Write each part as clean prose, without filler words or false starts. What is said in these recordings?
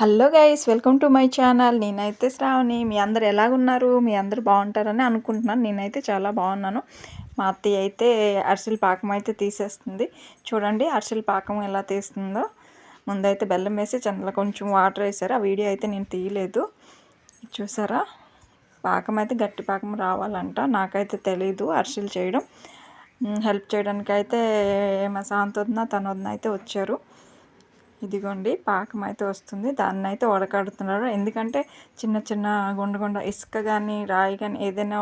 Hello guys, welcome to my channel. నేనైతే శ్రావణి. మీ అందరు ఎలాగున్నారు? మీ అందరు బాగుంటారని అనుకుంటున్నాను. నేనైతే చాలా బాగున్నాను. మా అత్తయ్య అయితే అరిసెల పాకం అయితే తీసేస్తుంది. చూడండి అరిసెల పాకం ఎలా తీస్తుందో. ముందైతే బెల్లం వేసి అందులో కొంచెం వాటర్ వేసారు. ఆ వీడియో అయితే నేను తీయలేదు. చూసారా, పాకం అయితే గట్టి పాకం రావాలంట. నాకైతే తెలీదు అరిసెలు చేయడం. హెల్ప్ చేయడానికి అయితే మా శాంతోదిన తనోదిన అయితే వచ్చారు. ఇదిగోండి పాకం అయితే వస్తుంది. దాన్ని అయితే వడకడుతున్నారు. ఎందుకంటే చిన్న చిన్న గుండ ఇసుక కానీ రాయి కానీ ఏదైనా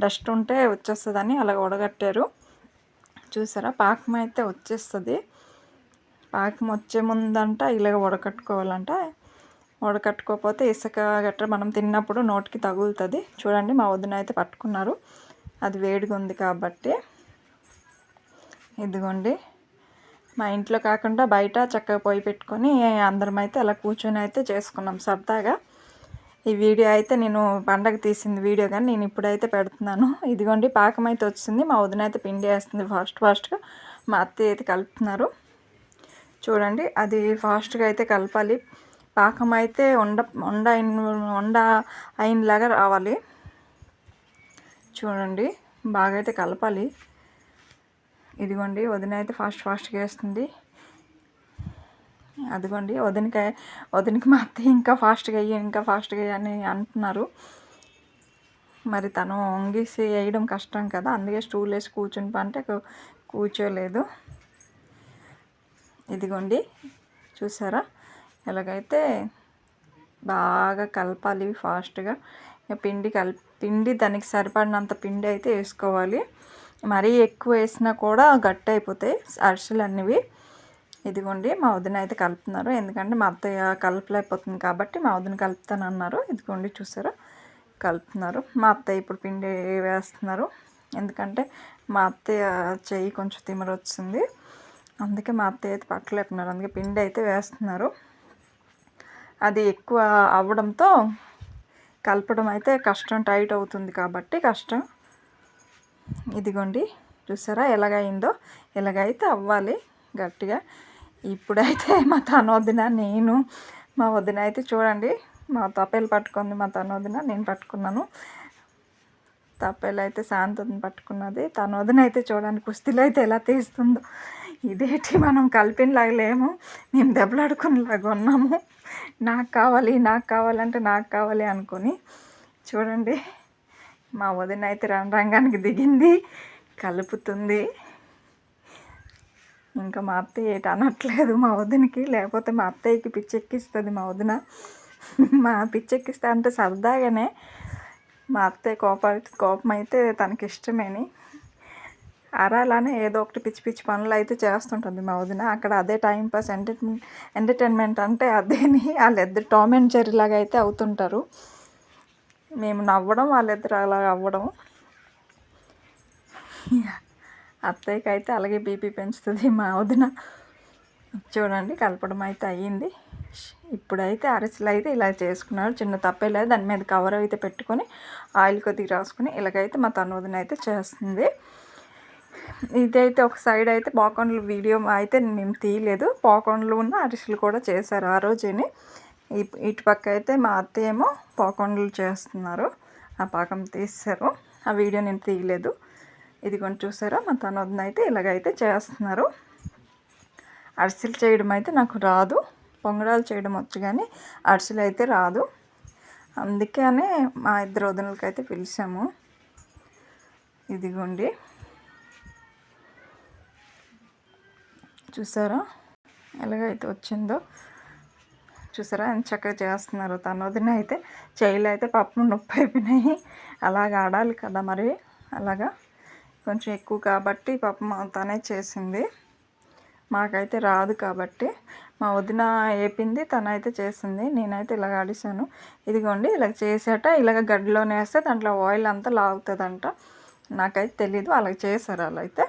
డస్ట్ ఉంటే వచ్చేస్తుందని అలా వడగట్టారు. చూసారా, పాకం అయితే వచ్చేస్తుంది. పాకం వచ్చే ముందంట ఇలాగ వడకట్టుకోవాలంట. వడకట్టుకోకపోతే ఇసుక గట్రా మనం తిన్నప్పుడు నోటికి తగులుతుంది. చూడండి మా వదిన అయితే పట్టుకున్నారు. అది వేడిగా ఉంది కాబట్టి. ఇదిగోండి, మా ఇంట్లో కాకుండా బయట చక్కగా పొయ్యి పెట్టుకొని అందరం అయితే అలా కూర్చొని అయితే చేసుకున్నాం సరదాగా. ఈ వీడియో అయితే నేను పండగ తీసింది వీడియో, కానీ నేను ఇప్పుడైతే పెడుతున్నాను. ఇదిగోండి పాకం అయితే వచ్చింది. మా వదిన అయితే పిండి వేస్తుంది ఫాస్ట్గా. మా అత్తయ్య అయితే కలుపుతున్నారు. చూడండి, అది ఫాస్ట్గా అయితే కలపాలి. పాకం అయితే ఉండ అయినలాగా రావాలి. చూడండి, బాగా అయితే కలపాలి. ఇదిగోండి వదిన అయితే ఫాస్ట్గా వేస్తుంది. అదిగోండి వదినకి మా అత్తయ్య ఇంకా ఫాస్ట్గా వేయి అని అంటున్నారు. మరి తను వంగేసి వేయడం కష్టం కదా, అందుకే స్టూల్ వేసి కూర్చుని అంటే కూర్చోలేదు. ఇదిగోండి చూసారా, ఎలాగైతే బాగా కలపాలి ఫాస్ట్గా. పిండి దానికి సరిపడినంత పిండి అయితే వేసుకోవాలి. మరీ ఎక్కువ వేసినా కూడా గట్టి అయిపోతాయి అరిసెలు అన్నవి. ఇదిగోండి మా వదిన అయితే కలుపుతున్నారు. ఎందుకంటే మా అత్తయ్య కలపలేకపోతుంది కాబట్టి మా వదిన కలుపుతానన్నారు. ఇదిగోండి చూసారా, కలుపుతున్నారు. మా అత్తయ్య ఇప్పుడు పిండి వేస్తున్నారు. ఎందుకంటే మా అత్తయ్య చెయ్యి కొంచెం తిమ్మర వచ్చింది, అందుకే మా అత్తయ్య అయితే పట్టలేకున్నారు. అందుకే పిండి అయితే వేస్తున్నారు. అది ఎక్కువ అవ్వడంతో కలపడం అయితే కష్టం, టైట్ అవుతుంది కాబట్టి కష్టం. ఇదిగోండి చూసారా ఎలాగైందో. ఎలాగైతే అవ్వాలి గట్టిగా. ఇప్పుడైతే మా తనోదిన నేను మా వదిన అయితే చూడండి, మా తప్పేలు పట్టుకుంది మా తనోదిన, నేను పట్టుకున్నాను. తప్పేలు అయితే శాంతని పట్టుకున్నది. తనోదిన అయితే చూడండి కుస్తీలు అయితే ఎలా తీస్తుందో. ఇదేంటి, మనం కలిపినలాగా లేము, మేము దెబ్బలాడుకునేలాగా ఉన్నాము. నాకు కావాలంటే నాకు కావాలి అనుకొని. చూడండి, మా వదిన అయితే రంగానికి దిగింది, కలుపుతుంది. ఇంకా మా అత్తయ్య ఏటి అనట్లేదు మా వదినకి, లేకపోతే మా అత్తయ్యకి పిచ్చెక్కిస్తుంది మా వదిన. మా పిచ్చెక్కిస్తా అంటే సరదాగానే. మా అత్తయ్య కోపం అయితే తనకి ఇష్టమేని అరాలానే ఏదో ఒకటి పిచ్చి పిచ్చి పనులు అయితే చేస్తుంటుంది మా వదిన. అక్కడ అదే టైంపాస్ ఎంటర్టైన్మెంట్ అంటే అదేని. వాళ్ళిద్దరు టామ్ అండ్ జెర్రీ లాగా అయితే అవుతుంటారు. మేము నవ్వడం, వాళ్ళిద్దరు అలా అవ్వడం. అత్తయ్యకి అయితే అలాగే బీపీ పెంచుతుంది మా వదిన. చూడండి కలపడం అయితే అయ్యింది. ఇప్పుడైతే అరిసెలు అయితే ఇలా చేసుకున్నారు. చిన్న తప్పేలా దాని మీద కవర్ అయితే పెట్టుకొని ఆయిల్ కొద్దిగా రాసుకొని ఇలాగైతే మా తనోదిన అయితే చేస్తుంది. ఇదైతే ఒక సైడ్ అయితే పాకండ్లు వీడియో అయితే మేము తీయలేదు. పాకండ్లు ఉన్న అరిసెలు కూడా చేశారు ఆ రోజేని. ఇటుపక్క అయితే మా అత్తయ్య ఏమో పాకండ్లు చేస్తున్నారు. ఆ పాకం తీస్తారు. ఆ వీడియో నేను తీయలేదు. ఇది కొంచెం చూసారా, మా తనోదిన అయితే ఇలాగైతే చేస్తున్నారు. అరిసెలు చేయడం అయితే నాకు రాదు. పొంగడాలు చేయడం వచ్చు కానీ అరిసెలు అయితే రాదు. అందుకనే మా ఇద్దరు వదినలకైతే పిలిచాము. ఇదిగోండి చూసారా ఎలాగైతే వచ్చిందో. చూసారా ఎంత చక్కగా చేస్తున్నారు. తనోదిన అయితే చేయిలు అయితే పాపం నొప్పి అయిపోయినాయి. అలాగ ఆడాలి కదా మరి, అలాగా కొంచెం ఎక్కువ కాబట్టి పాపం తనే చేసింది. మాకైతే రాదు కాబట్టి మా వదిన వేపింది, తనైతే చేసింది. నేనైతే ఇలాగ ఆడిసాను. ఇదిగోండి ఇలాగ చేసాట, ఇలాగ గడ్డలోనే వేస్తే దాంట్లో ఆయిల్ అంతా లాగుతుందంట. నాకైతే తెలీదు, అలాగ చేశారు అలా అయితే.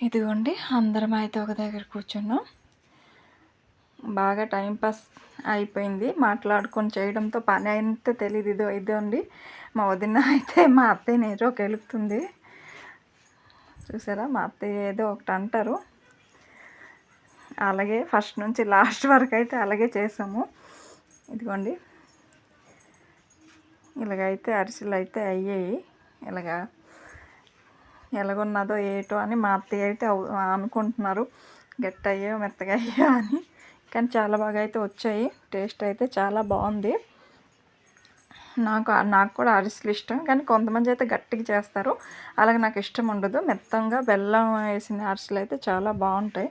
ఇదిగోండి అందరం అయితే ఒక దగ్గర కూర్చున్నాం. బాగా టైంపాస్ అయిపోయింది మాట్లాడుకొని చేయడంతో. పని అయితే తెలియదు. ఇదండి మా వదిన అయితే మా అత్తయ్యని ఏదో గెలుపుతుంది. చూసారా, మా అత్తయ్య ఏదో ఒకటి అంటారు, అలాగే ఫస్ట్ నుంచి లాస్ట్ వరకు అయితే అలాగే చేసాము. ఇదిగోండి ఇలాగైతే అరిసెలు అయితే అయ్యాయి. ఎలాగున్నదో ఏటో అని మా అత్తయ్య అయితే అనుకుంటున్నారు, గట్టి అయ్యో మెత్తగా అయ్యో అని. కానీ చాలా బాగా అయితే వచ్చాయి. టేస్ట్ అయితే చాలా బాగుంది. నాకు కూడా అరిసెలు ఇష్టం, కానీ కొంతమంది అయితే గట్టిగా చేస్తారు, అలాగే నాకు ఇష్టం ఉండదు. మెత్తంగా బెల్లం వేసిన అరిసెలు అయితే చాలా బాగుంటాయి.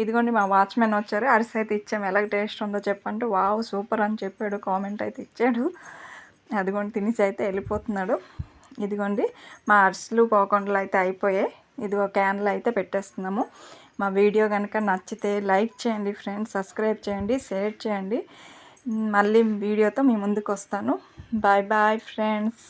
ఇదిగోండి మా వాచ్మెన్ వచ్చారు, అరిసె అయితే ఇచ్చాము, ఎలాగ టేస్ట్ ఉందో చెప్పంటే వావ్ సూపర్ అని చెప్పాడు, కామెంట్ అయితే ఇచ్చాడు. అదిగోండి తినేసి అయితే వెళ్ళిపోతున్నాడు. ఇదిగోండి మా అరిసెలు పోకుండలు అయితే అయిపోయాయి. ఇదిగో క్యాన్లు అయితే పెట్టేస్తున్నాము. మా వీడియో కనుక నచ్చితే లైక్ చేయండి ఫ్రెండ్స్, సబ్స్క్రైబ్ చేయండి, షేర్ చేయండి. మళ్ళీ వీడియోతో మీ ముందుకు వస్తాను. Bye bye friends.